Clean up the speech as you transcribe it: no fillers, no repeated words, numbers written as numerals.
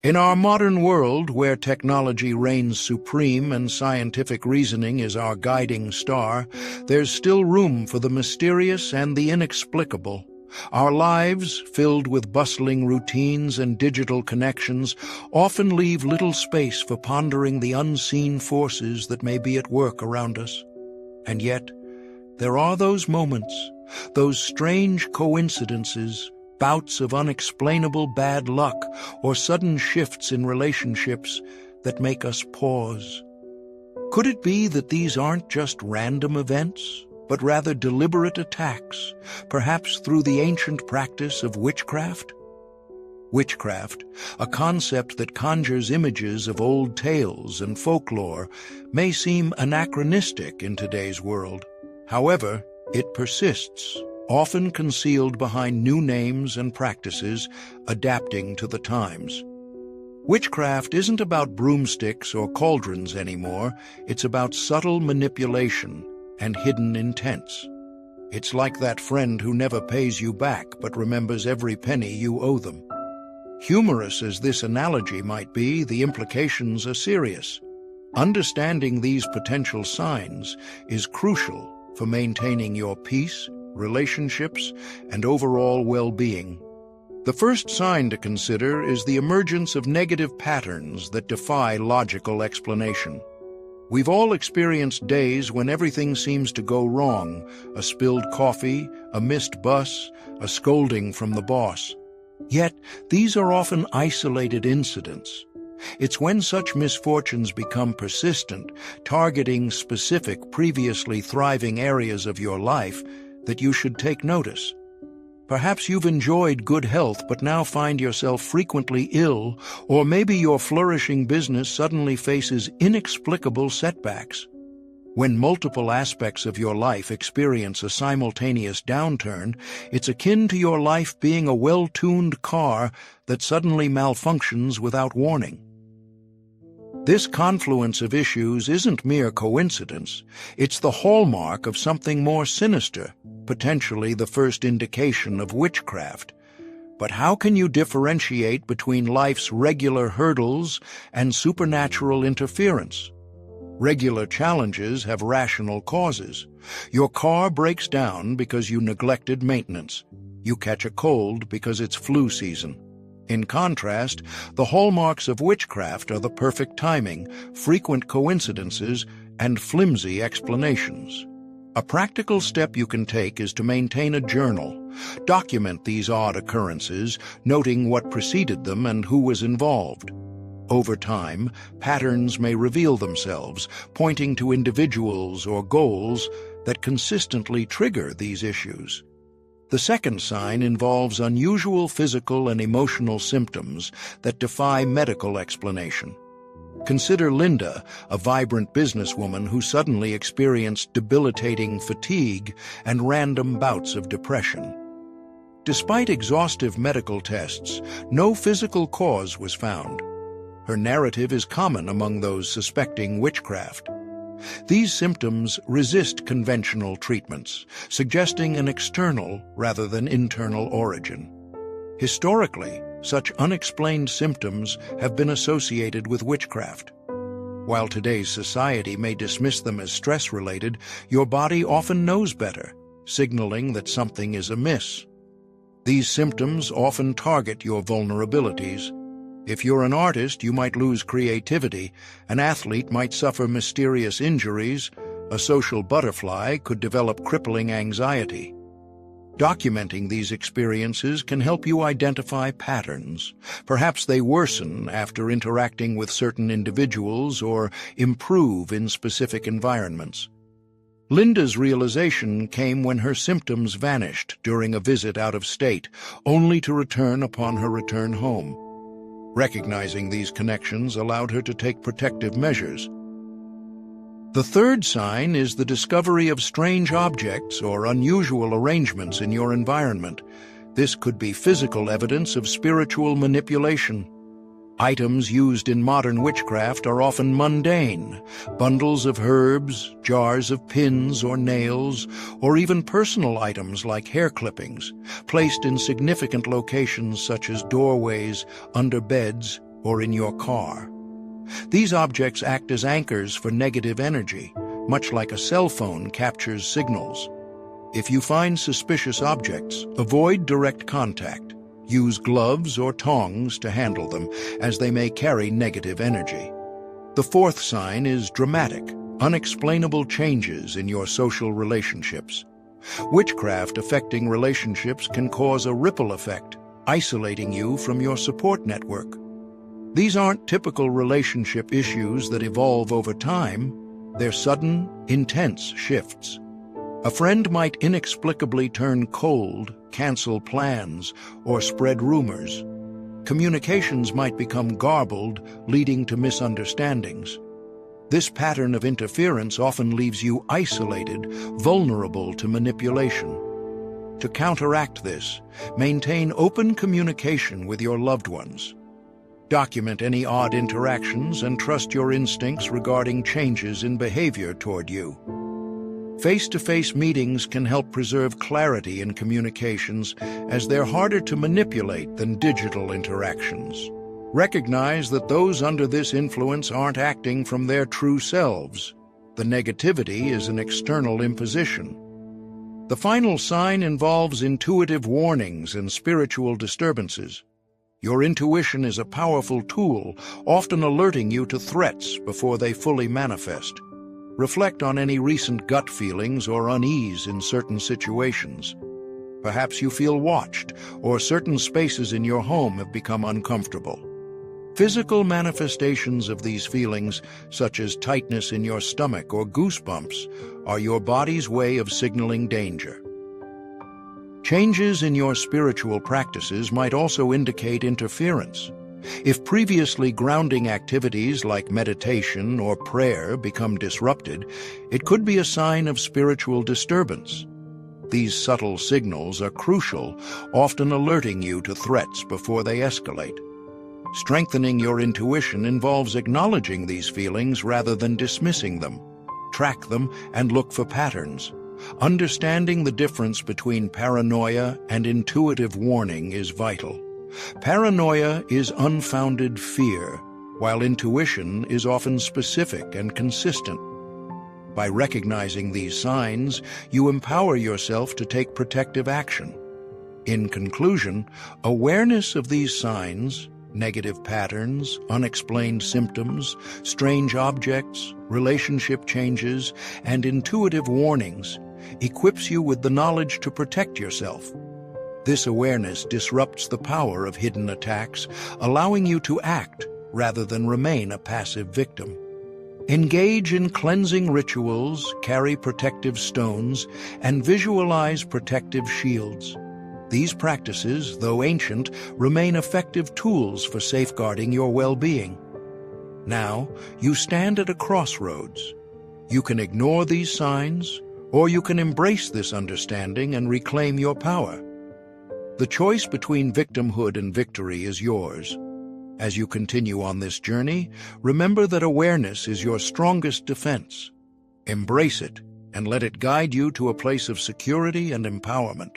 In our modern world, where technology reigns supreme and scientific reasoning is our guiding star, there's still room for the mysterious and the inexplicable. Our lives, filled with bustling routines and digital connections, often leave little space for pondering the unseen forces that may be at work around us. And yet, there are those moments, those strange coincidences, bouts of unexplainable bad luck, or sudden shifts in relationships that make us pause. Could it be that these aren't just random events, but rather deliberate attacks, perhaps through the ancient practice of witchcraft? Witchcraft, a concept that conjures images of old tales and folklore, may seem anachronistic in today's world. However, it persists, often concealed behind new names and practices, adapting to the times. Witchcraft isn't about broomsticks or cauldrons anymore, it's about subtle manipulation and hidden intents. It's like that friend who never pays you back but remembers every penny you owe them. Humorous as this analogy might be, the implications are serious. Understanding these potential signs is crucial for maintaining your peace, relationships, and overall well-being. The first sign to consider is the emergence of negative patterns that defy logical explanation. We've all experienced days when everything seems to go wrong: a spilled coffee, a missed bus, a scolding from the boss. Yet, these are often isolated incidents. It's when such misfortunes become persistent, targeting specific, previously thriving areas of your life, that you should take notice. Perhaps you've enjoyed good health but now find yourself frequently ill, or maybe your flourishing business suddenly faces inexplicable setbacks. When multiple aspects of your life experience a simultaneous downturn, it's akin to your life being a well-tuned car that suddenly malfunctions without warning. This confluence of issues isn't mere coincidence, it's the hallmark of something more sinister, potentially the first indication of witchcraft. But how can you differentiate between life's regular hurdles and supernatural interference? Regular challenges have rational causes. Your car breaks down because you neglected maintenance. You catch a cold because it's flu season. In contrast, the hallmarks of witchcraft are the perfect timing, frequent coincidences, and flimsy explanations. A practical step you can take is to maintain a journal. Document these odd occurrences, noting what preceded them and who was involved. Over time, patterns may reveal themselves, pointing to individuals or goals that consistently trigger these issues. The second sign involves unusual physical and emotional symptoms that defy medical explanation. Consider Linda, a vibrant businesswoman who suddenly experienced debilitating fatigue and random bouts of depression. Despite exhaustive medical tests, no physical cause was found. Her narrative is common among those suspecting witchcraft. These symptoms resist conventional treatments, suggesting an external rather than internal origin. Historically, such unexplained symptoms have been associated with witchcraft. While today's society may dismiss them as stress-related, your body often knows better, signaling that something is amiss. These symptoms often target your vulnerabilities. If you're an artist, you might lose creativity, an athlete might suffer mysterious injuries, a social butterfly could develop crippling anxiety. Documenting these experiences can help you identify patterns. Perhaps they worsen after interacting with certain individuals or improve in specific environments. Linda's realization came when her symptoms vanished during a visit out of state, only to return upon her return home. Recognizing these connections allowed her to take protective measures. The third sign is the discovery of strange objects or unusual arrangements in your environment. This could be physical evidence of spiritual manipulation. Items used in modern witchcraft are often mundane: bundles of herbs, jars of pins or nails, or even personal items like hair clippings, placed in significant locations such as doorways, under beds, or in your car. These objects act as anchors for negative energy, much like a cell phone captures signals. If you find suspicious objects, avoid direct contact. Use gloves or tongs to handle them, as they may carry negative energy. The fourth sign is dramatic, unexplainable changes in your social relationships. Witchcraft affecting relationships can cause a ripple effect, isolating you from your support network. These aren't typical relationship issues that evolve over time. They're sudden, intense shifts. A friend might inexplicably turn cold, cancel plans, or spread rumors. Communications might become garbled, leading to misunderstandings. This pattern of interference often leaves you isolated, vulnerable to manipulation. To counteract this, maintain open communication with your loved ones. Document any odd interactions and trust your instincts regarding changes in behavior toward you. Face-to-face meetings can help preserve clarity in communications, as they're harder to manipulate than digital interactions. Recognize that those under this influence aren't acting from their true selves. The negativity is an external imposition. The final sign involves intuitive warnings and spiritual disturbances. Your intuition is a powerful tool, often alerting you to threats before they fully manifest. Reflect on any recent gut feelings or unease in certain situations. Perhaps you feel watched, or certain spaces in your home have become uncomfortable. Physical manifestations of these feelings, such as tightness in your stomach or goosebumps, are your body's way of signaling danger. Changes in your spiritual practices might also indicate interference. If previously grounding activities like meditation or prayer become disrupted, it could be a sign of spiritual disturbance. These subtle signals are crucial, often alerting you to threats before they escalate. Strengthening your intuition involves acknowledging these feelings rather than dismissing them. Track them and look for patterns. Understanding the difference between paranoia and intuitive warning is vital. Paranoia is unfounded fear, while intuition is often specific and consistent. By recognizing these signs, you empower yourself to take protective action. In conclusion, awareness of these signs, negative patterns, unexplained symptoms, strange objects, relationship changes, and intuitive warnings, equips you with the knowledge to protect yourself. This awareness disrupts the power of hidden attacks, allowing you to act rather than remain a passive victim. Engage in cleansing rituals, carry protective stones, and visualize protective shields. These practices, though ancient, remain effective tools for safeguarding your well-being. Now, you stand at a crossroads. You can ignore these signs, or you can embrace this understanding and reclaim your power. The choice between victimhood and victory is yours. As you continue on this journey, remember that awareness is your strongest defense. Embrace it and let it guide you to a place of security and empowerment.